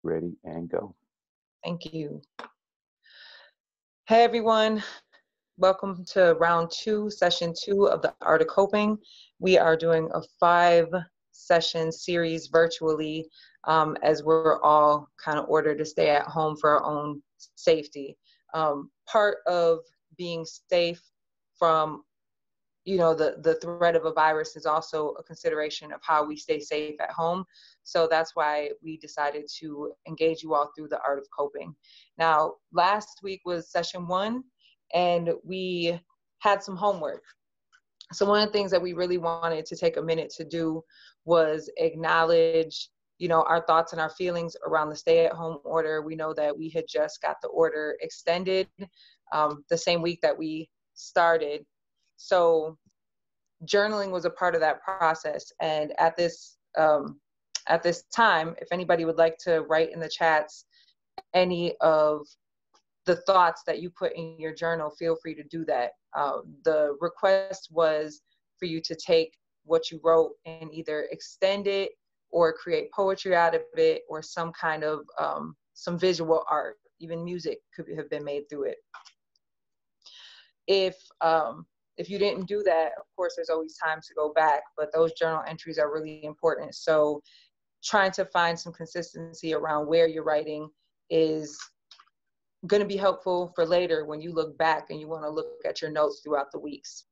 Ready and go. Thank you. Hey everyone, welcome to round two, session two of the Art of Coping. We are doing a 5-session series virtually as we're all kind of ordered to stay at home for our own safety. Part of being safe from the threat of a virus is also a consideration of how we stay safe at home. So that's why we decided to engage you all through the art of coping. Now, last week was session one, and we had some homework. So one of the things that we really wanted to take a minute to do was acknowledge, our thoughts and our feelings around the stay-at-home order. We know that we had just got the order extended the same week that we started. So journaling was a part of that process. And at this time, if anybody would like to write in the chats any of the thoughts that you put in your journal, feel free to do that. The request was for you to take what you wrote and either extend it or create poetry out of it, or some kind of some visual art. Even music could have been made through it. If you didn't do that, of course, there's always time to go back, but those journal entries are really important. So trying to find some consistency around where you're writing is going to be helpful for later when you look back and you want to look at your notes throughout the weeks.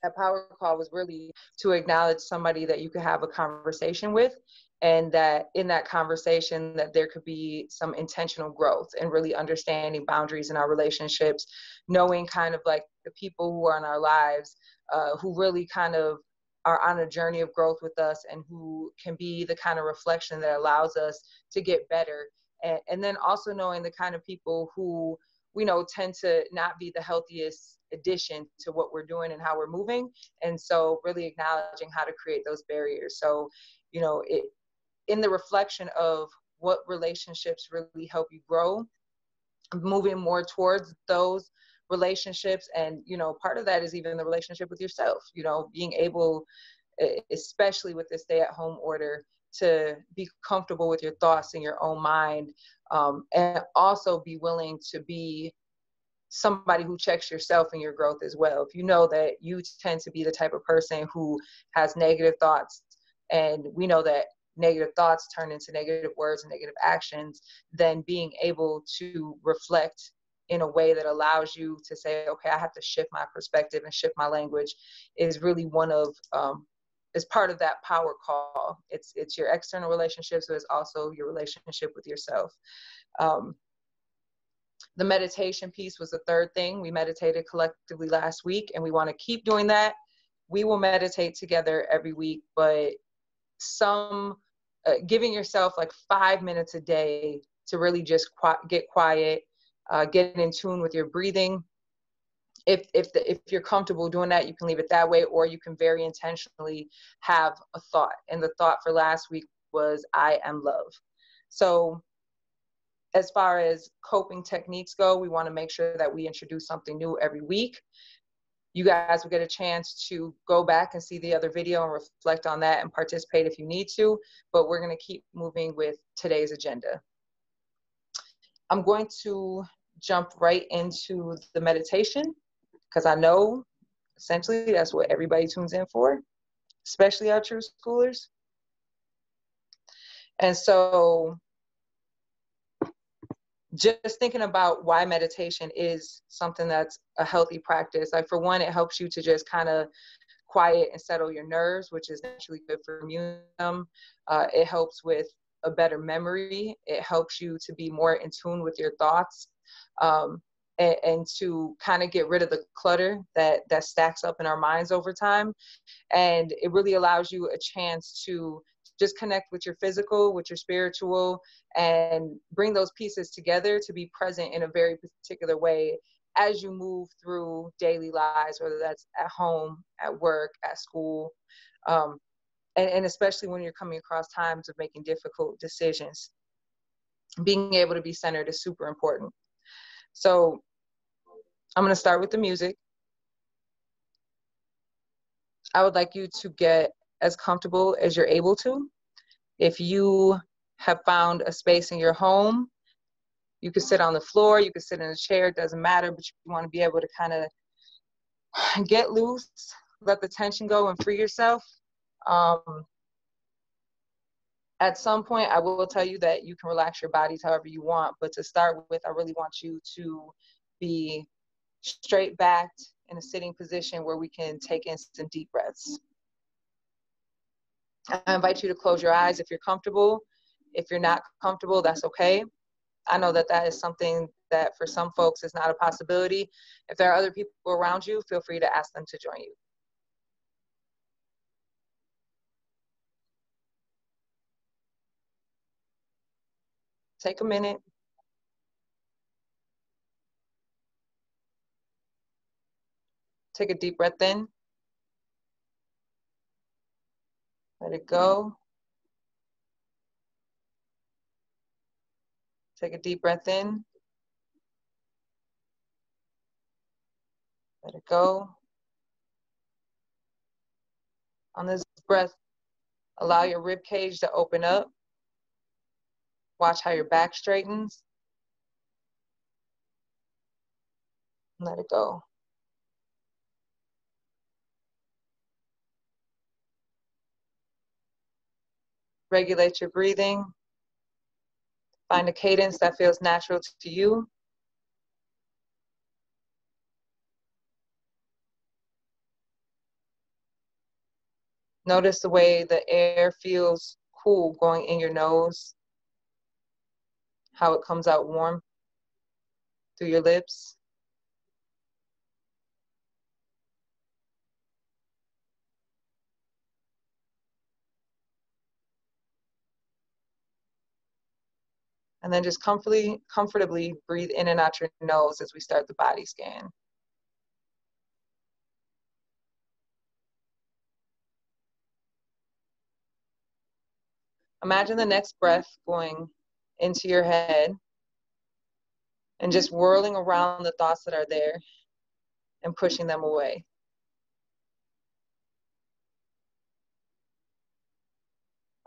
That power call was really to acknowledge somebody that you could have a conversation with, and that in that conversation that there could be some intentional growth and really understanding boundaries in our relationships, knowing kind of like the people who are in our lives who really kind of are on a journey of growth with us, and who can be the kind of reflection that allows us to get better. And then also knowing the kind of people who we know tend to not be the healthiest addition to what we're doing and how we're moving. And so really acknowledging how to create those barriers. So, in the reflection of what relationships really help you grow, moving more towards those relationships. And, part of that is even the relationship with yourself, being able, especially with the stay-at-home order, to be comfortable with your thoughts in your own mind, and also be willing to be somebody who checks yourself and your growth as well. If you know that you tend to be the type of person who has negative thoughts, and we know that negative thoughts turn into negative words and negative actions, then being able to reflect in a way that allows you to say, okay, I have to shift my perspective and shift my language, is really one of is part of that power call. It's your external relationships, but it's also your relationship with yourself. The meditation piece was the third thing. We meditated collectively last week, and we want to keep doing that. We will meditate together every week, but giving yourself like 5 minutes a day to really just get quiet, get in tune with your breathing. If you're comfortable doing that, you can leave it that way, or you can very intentionally have a thought. And the thought for last week was, I am love. So as far as coping techniques go, we want to make sure that we introduce something new every week. You guys will get a chance to go back and see the other video and reflect on that and participate if you need to, but we're going to keep moving with today's agenda. I'm going to jump right into the meditation, because I know essentially that's what everybody tunes in for, especially our true schoolers. And so just thinking about why meditation is something that's a healthy practice. Like, for one, it helps you to just kind of quiet and settle your nerves, which is naturally good for immune system. It helps with a better memory. It helps you to be more in tune with your thoughts, and to kind of get rid of the clutter that stacks up in our minds over time. And it really allows you a chance to just connect with your physical, with your spiritual, and bring those pieces together to be present in a very particular way as you move through daily lives, whether that's at home, at work, at school, and especially when you're coming across times of making difficult decisions. Being able to be centered is super important. So I'm going to start with the music. I would like you to get as comfortable as you're able to. If you have found a space in your home, you could sit on the floor, you could sit in a chair, it doesn't matter, but you want to be able to kind of get loose, let the tension go and free yourself. At some point, I will tell you that you can relax your bodies however you want, but to start with, I really want you to be straight backed in a sitting position where we can take in some deep breaths. I invite you to close your eyes if you're comfortable. If you're not comfortable, that's okay. I know that that is something that for some folks is not a possibility. If there are other people around you, feel free to ask them to join you. Take a minute. Take a deep breath in. Let it go. Take a deep breath in. Let it go. On this breath, allow your rib cage to open up. Watch how your back straightens. Let it go. Regulate your breathing. Find a cadence that feels natural to you. Notice the way the air feels cool going in your nose, how it comes out warm through your lips. And then just comfortably breathe in and out your nose as we start the body scan. Imagine the next breath going into your head and just whirling around the thoughts that are there and pushing them away.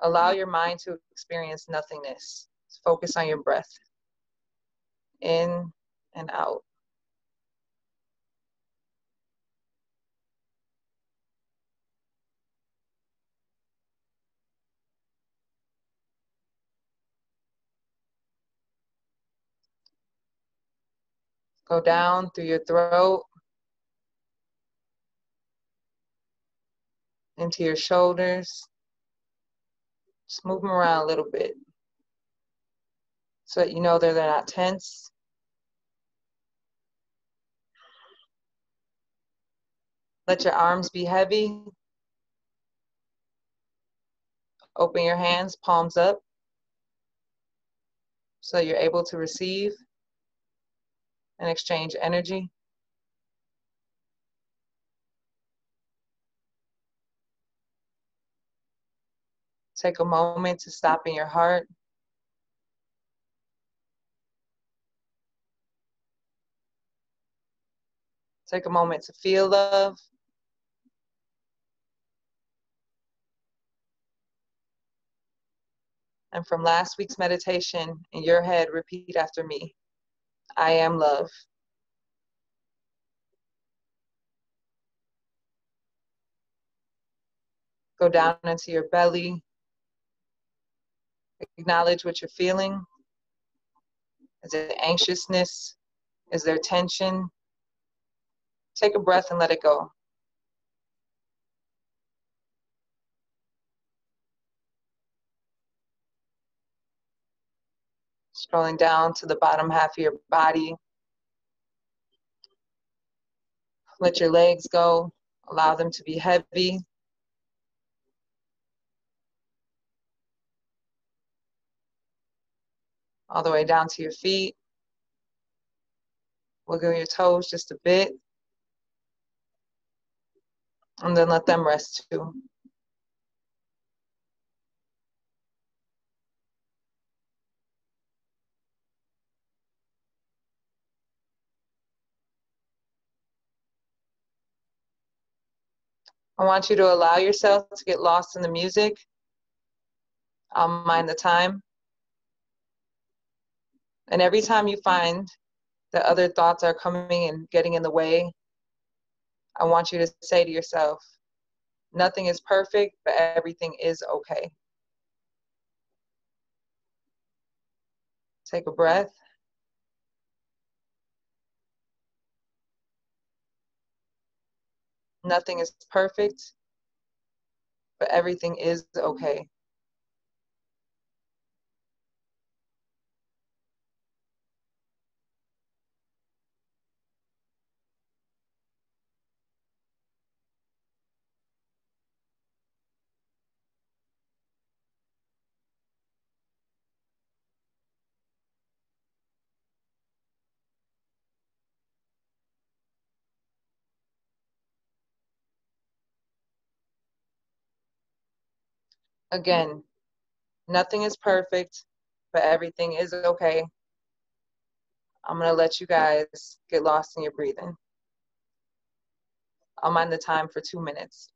Allow your mind to experience nothingness. Focus on your breath, in and out. Go down through your throat, into your shoulders. Just move them around a little bit so that you know that they're not tense. Let your arms be heavy. Open your hands, palms up, so you're able to receive and exchange energy. Take a moment to stop in your heart. Take a moment to feel love. And from last week's meditation, in your head, repeat after me. I am love. Go down into your belly. Acknowledge what you're feeling. Is it anxiousness? Is there tension? Take a breath and let it go. Scrolling down to the bottom half of your body. Let your legs go. Allow them to be heavy. All the way down to your feet. Wiggle your toes just a bit. And then let them rest too. I want you to allow yourself to get lost in the music. I'll mind the time. And every time you find that other thoughts are coming and getting in the way, I want you to say to yourself, nothing is perfect, but everything is okay. Take a breath. Nothing is perfect, but everything is okay. Again, nothing is perfect, but everything is okay. I'm going to let you guys get lost in your breathing. I'll mind the time for 2 minutes.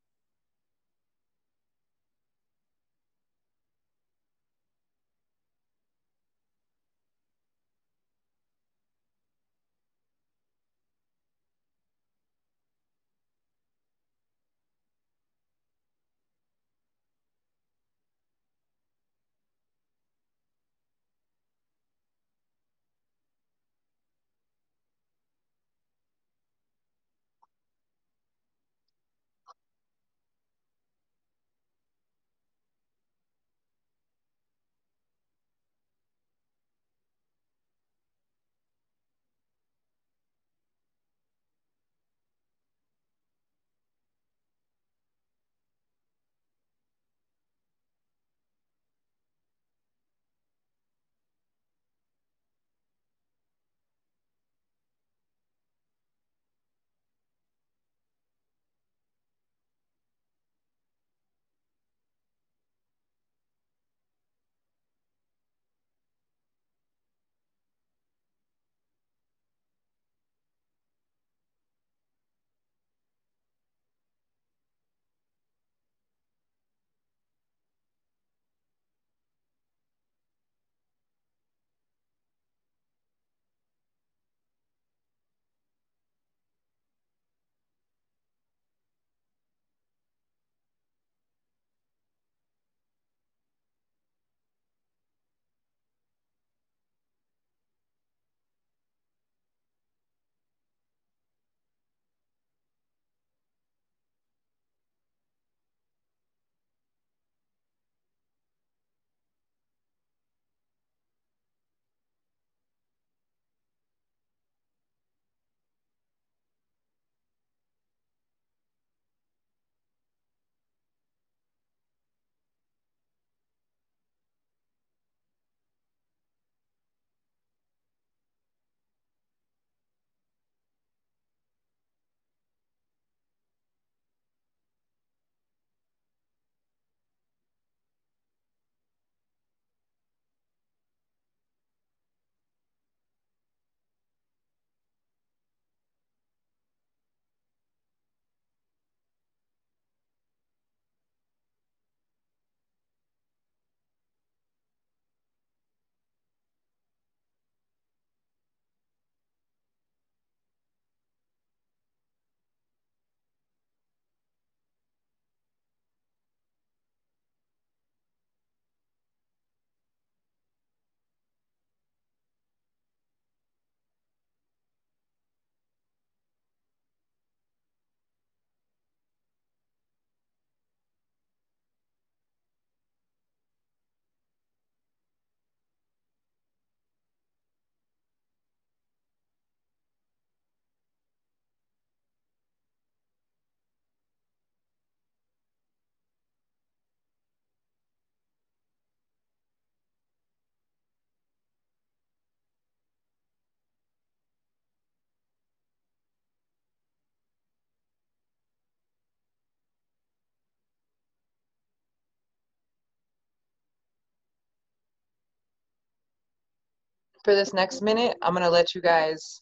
For this next minute, I'm going to let you guys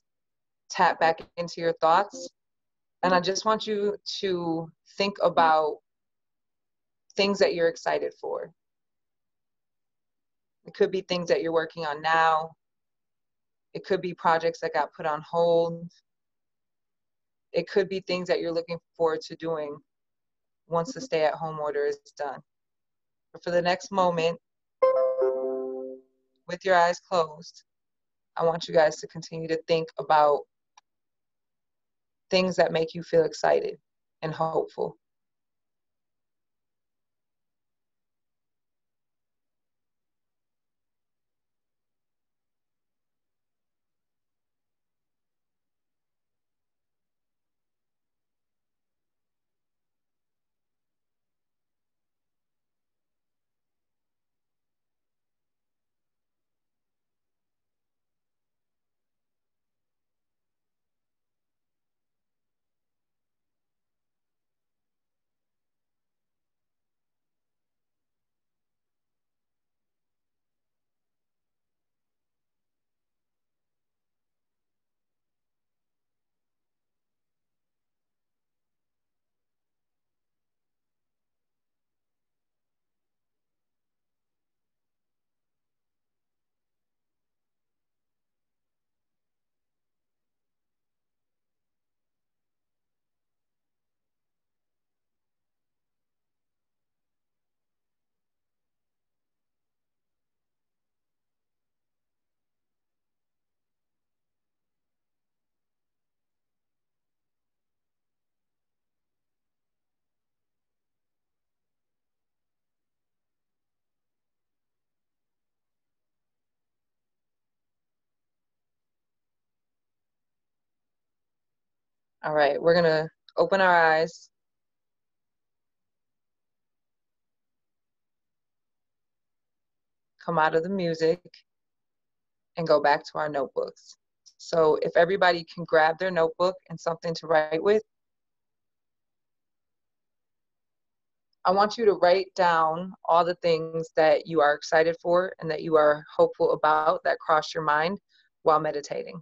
tap back into your thoughts. And I just want you to think about things that you're excited for. It could be things that you're working on now. It could be projects that got put on hold. It could be things that you're looking forward to doing once the stay-at-home order is done. But for the next moment, with your eyes closed, I want you guys to continue to think about things that make you feel excited and hopeful. All right, we're gonna open our eyes, come out of the music, and go back to our notebooks. So if everybody can grab their notebook and something to write with, I want you to write down all the things that you are excited for and that you are hopeful about that cross your mind while meditating.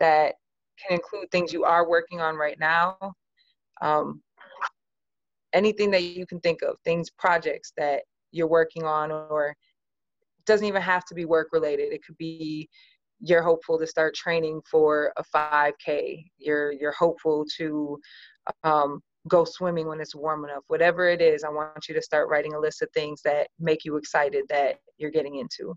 That can include things you are working on right now, um, anything that you can think of, things, projects that you're working on, or it doesn't even have to be work related. It could be you're hopeful to start training for a 5K. You're hopeful to go swimming when it's warm enough. Whatever it is, I want you to start writing a list of things that make you excited that you're getting into.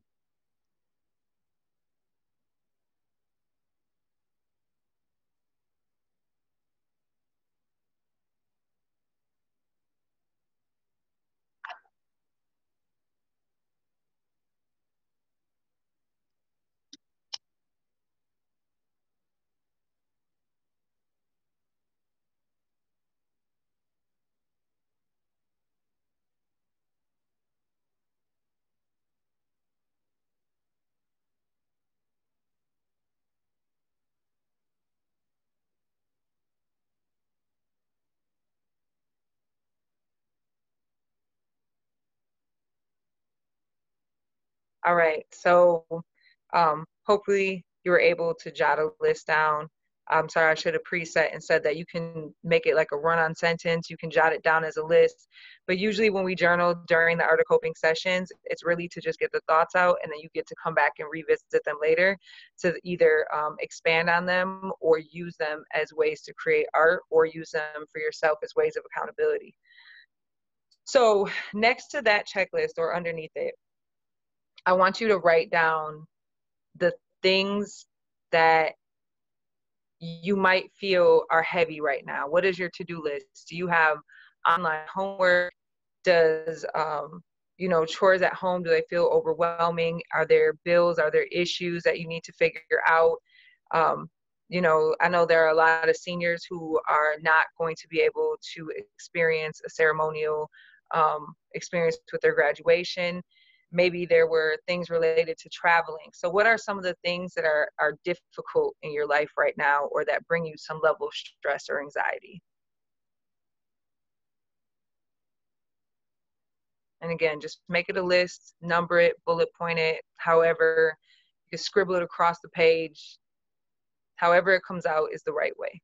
All right, so hopefully you were able to jot a list down. I'm sorry, I should have preset and said that you can make it like a run-on sentence. You can jot it down as a list. But usually when we journal during the art of coping sessions, it's really to just get the thoughts out, and then you get to come back and revisit them later to either expand on them or use them as ways to create art, or use them for yourself as ways of accountability. So next to that checklist or underneath it, I want you to write down the things that you might feel are heavy right now. What is your to-do list? Do you have online homework? Does chores at home, do they feel overwhelming? Are there bills? Are there issues that you need to figure out? um, I know there are a lot of seniors who are not going to be able to experience a ceremonial experience with their graduation. Maybe there were things related to traveling. So what are some of the things that are difficult in your life right now, or that bring you some level of stress or anxiety? And again, just make it a list, number it, bullet point it, however, you can scribble it across the page. However it comes out is the right way.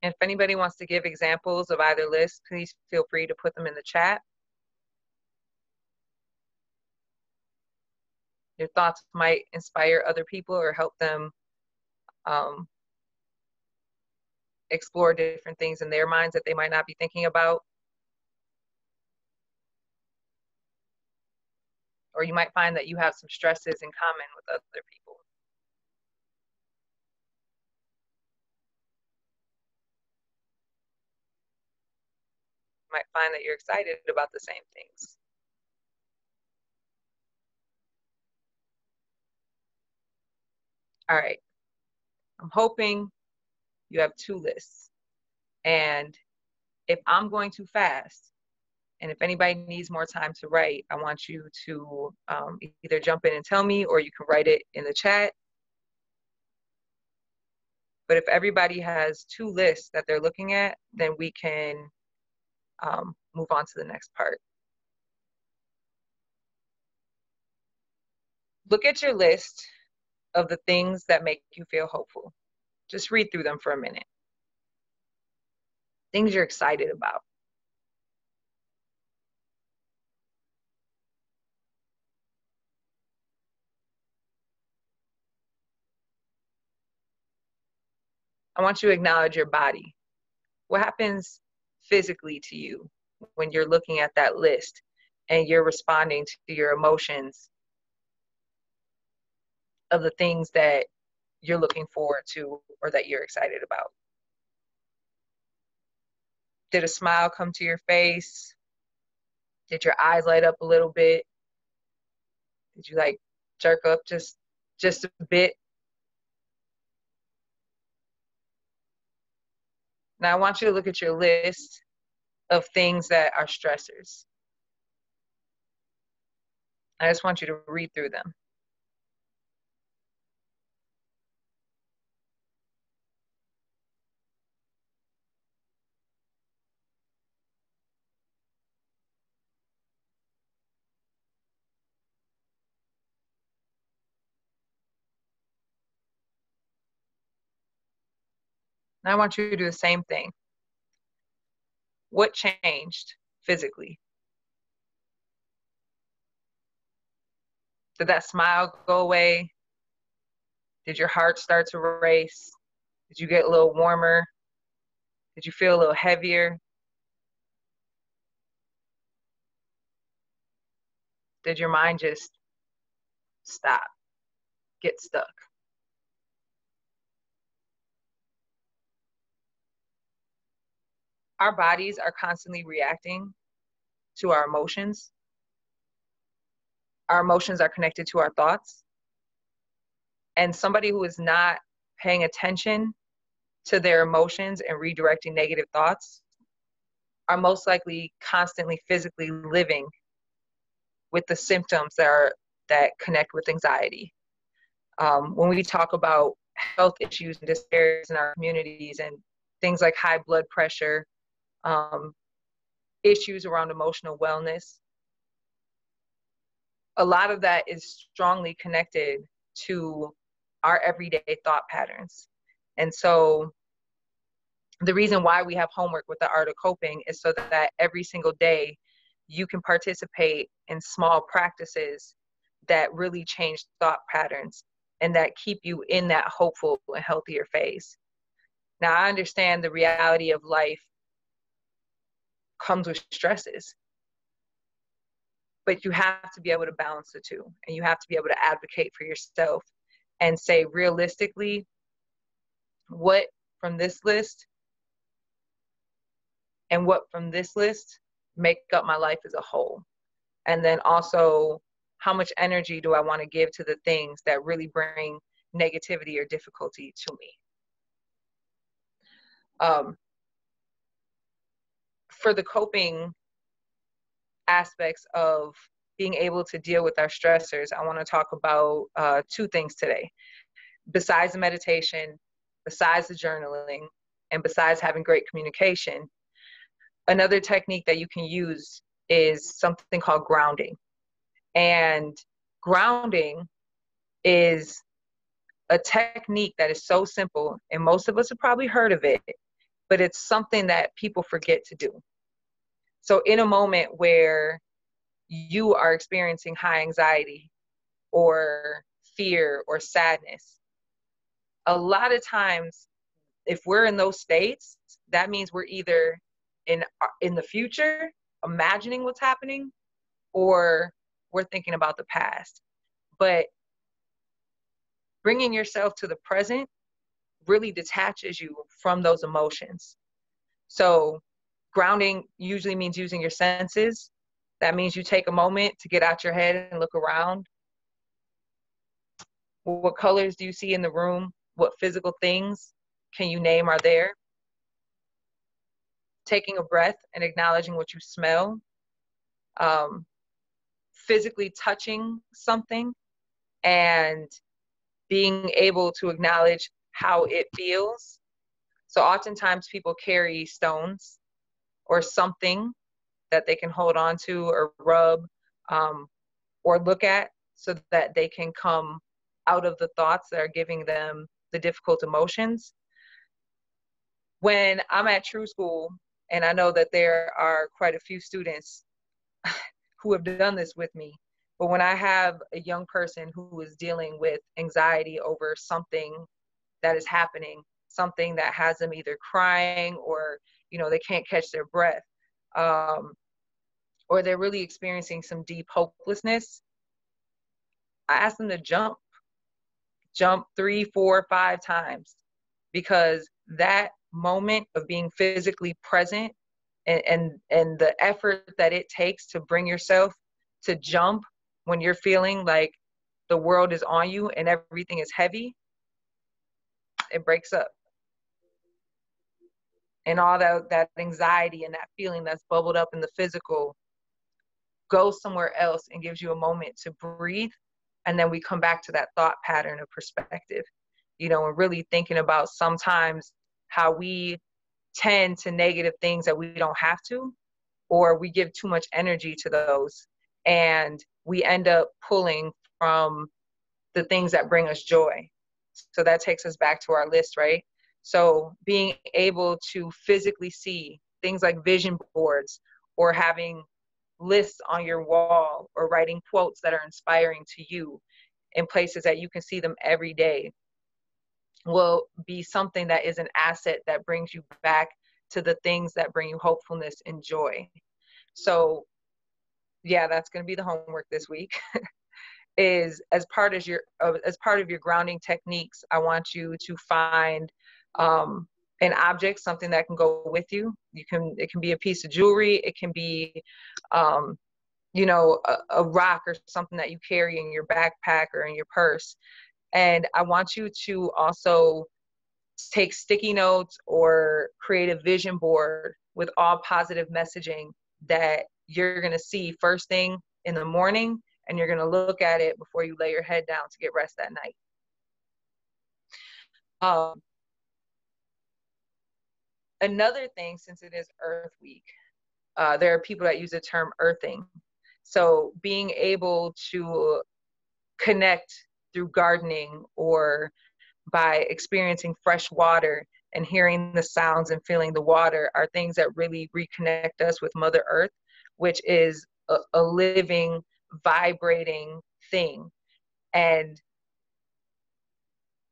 And if anybody wants to give examples of either list, please feel free to put them in the chat. Your thoughts might inspire other people or help them explore different things in their minds that they might not be thinking about. Or you might find that you have some stresses in common with other people. You might find that you're excited about the same things. All right. I'm hoping you have 2 lists. And if I'm going too fast, and if anybody needs more time to write, I want you to either jump in and tell me, or you can write it in the chat. But if everybody has 2 lists that they're looking at, then we can move on to the next part. Look at your list of the things that make you feel hopeful. Just read through them for a minute. Things you're excited about. I want you to acknowledge your body. What happens physically to you when you're looking at that list and you're responding to your emotions of the things that you're looking forward to or that you're excited about? Did a smile come to your face? Did your eyes light up a little bit? Did you like jerk up just a bit? Now I want you to look at your list of things that are stressors. I just want you to read through them. And I want you to do the same thing. What changed physically? Did that smile go away? Did your heart start to race? Did you get a little warmer? Did you feel a little heavier? Did your mind just stop, get stuck? Our bodies are constantly reacting to our emotions. Our emotions are connected to our thoughts. And somebody who is not paying attention to their emotions and redirecting negative thoughts are most likely constantly physically living with the symptoms that connect with anxiety. When we talk about health issues and disparities in our communities and things like high blood pressure, issues around emotional wellness, a lot of that is strongly connected to our everyday thought patterns. And so the reason why we have homework with the art of coping is so that every single day you can participate in small practices that really change thought patterns and that keep you in that hopeful and healthier phase. Now, I understand the reality of life comes with stresses. but you have to be able to balance the two, and you have to be able to advocate for yourself and say realistically, what from this list and what from this list make up my life as a whole. And then also, how much energy do I want to give to the things that really bring negativity or difficulty to me? For the coping aspects of being able to deal with our stressors, I want to talk about two things today. Besides the meditation, besides the journaling, and besides having great communication, another technique that you can use is something called grounding. And grounding is a technique that is so simple, and most of us have probably heard of it, but it's something that people forget to do. So in a moment where you are experiencing high anxiety or fear or sadness, a lot of times, if we're in those states, that means we're either in the future, imagining what's happening, or we're thinking about the past. But bringing yourself to the present really detaches you from those emotions. So grounding usually means using your senses. That means you take a moment to get out your head and look around. What colors do you see in the room? What physical things can you name are there? Taking a breath and acknowledging what you smell. Physically touching something and being able to acknowledge how it feels. So oftentimes people carry stones or something that they can hold on to or rub or look at so that they can come out of the thoughts that are giving them the difficult emotions. When I'm at True School, and I know that there are quite a few students who have done this with me, but when I have a young person who is dealing with anxiety over something that is happening, something that has them either crying or, they can't catch their breath, or they're really experiencing some deep hopelessness, I ask them to jump 3, 4, 5 times, because that moment of being physically present and the effort that it takes to bring yourself to jump when you're feeling like the world is on you and everything is heavy, it breaks up. And all that anxiety and that feeling that's bubbled up in the physical goes somewhere else and gives you a moment to breathe. And then we come back to that thought pattern of perspective, and really thinking about sometimes how we tend to negative things that we don't have to, or we give too much energy to those, and we end up pulling from the things that bring us joy. So that takes us back to our list, right? So being able to physically see things like vision boards, or having lists on your wall, or writing quotes that are inspiring to you in places that you can see them every day, will be something that is an asset that brings you back to the things that bring you hopefulness and joy. So yeah, that's going to be the homework this week. Is as part of your grounding techniques, I want you to find an object, something that can go with you. It can be a piece of jewelry. It can be, a rock or something that you carry in your backpack or in your purse. And I want you to also take sticky notes or create a vision board with all positive messaging that you're going to see first thing in the morning, and you're going to look at it before you lay your head down to get rest that night. Another thing, since it is Earth Week, there are people that use the term earthing. So being able to connect through gardening, or by experiencing fresh water and hearing the sounds and feeling the water, are things that really reconnect us with Mother Earth, which is a living, vibrating thing. And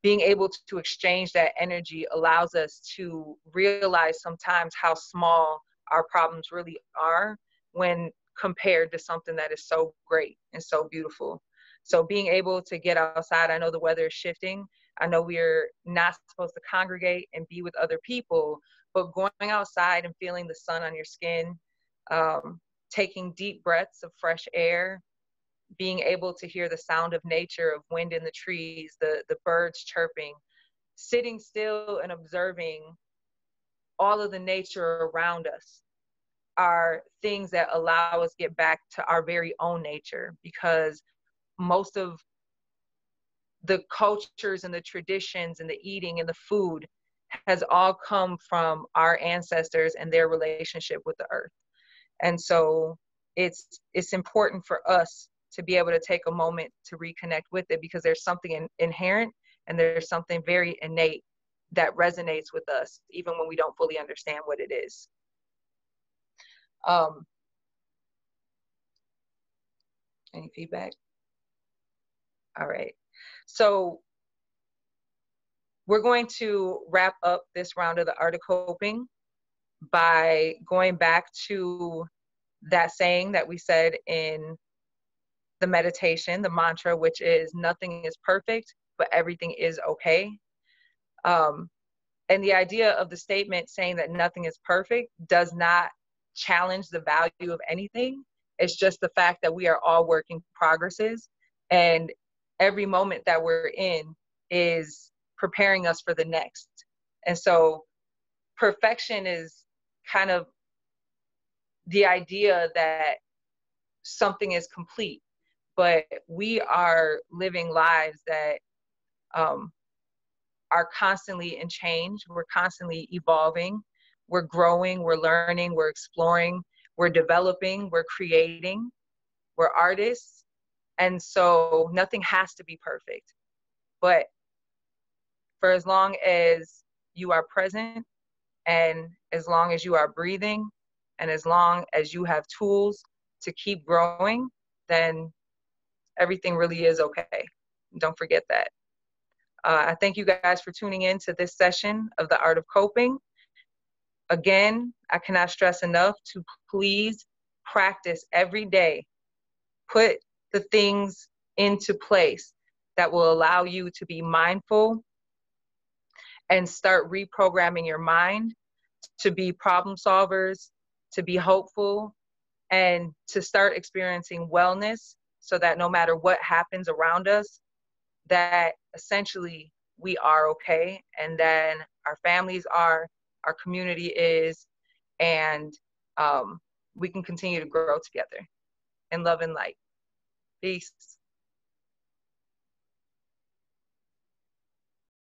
being able to exchange that energy allows us to realize sometimes how small our problems really are, when compared to something that is so great and so beautiful. So being able to get outside, I know the weather is shifting. I know we're not supposed to congregate and be with other people, but going outside and feeling the sun on your skin, taking deep breaths of fresh air, being able to hear the sound of nature, of wind in the trees, the birds chirping, sitting still and observing all of the nature around us are things that allow us to get back to our very own nature, because most of the cultures and the traditions and the eating and the food has all come from our ancestors and their relationship with the earth. And so it's important for us to be able to take a moment to reconnect with it, because there's something inherent and there's something very innate that resonates with us, even when we don't fully understand what it is. Any feedback? All right. So we're going to wrap up this round of the Art of Coping by going back to that saying that we said in the meditation, the mantra, which is nothing is perfect, but everything is okay. And the idea of the statement saying that nothing is perfect does not challenge the value of anything. It's just the fact that we are all working progresses, and every moment that we're in is preparing us for the next. And so perfection is kind of the idea that something is complete, but we are living lives that are constantly in change. We're constantly evolving. We're growing, we're learning, we're exploring, we're developing, we're creating, we're artists. And so nothing has to be perfect. But for as long as you are present, and as long as you are breathing, and as long as you have tools to keep growing, then everything really is okay. Don't forget that. I thank you guys for tuning in to this session of The Art of Coping. Again, I cannot stress enough to please practice every day. Put the things into place that will allow you to be mindful and start reprogramming your mind to be problem solvers, to be hopeful, and to start experiencing wellness, so that no matter what happens around us, that essentially we are okay, and then our families are, our community is, and we can continue to grow together in love and light. Peace.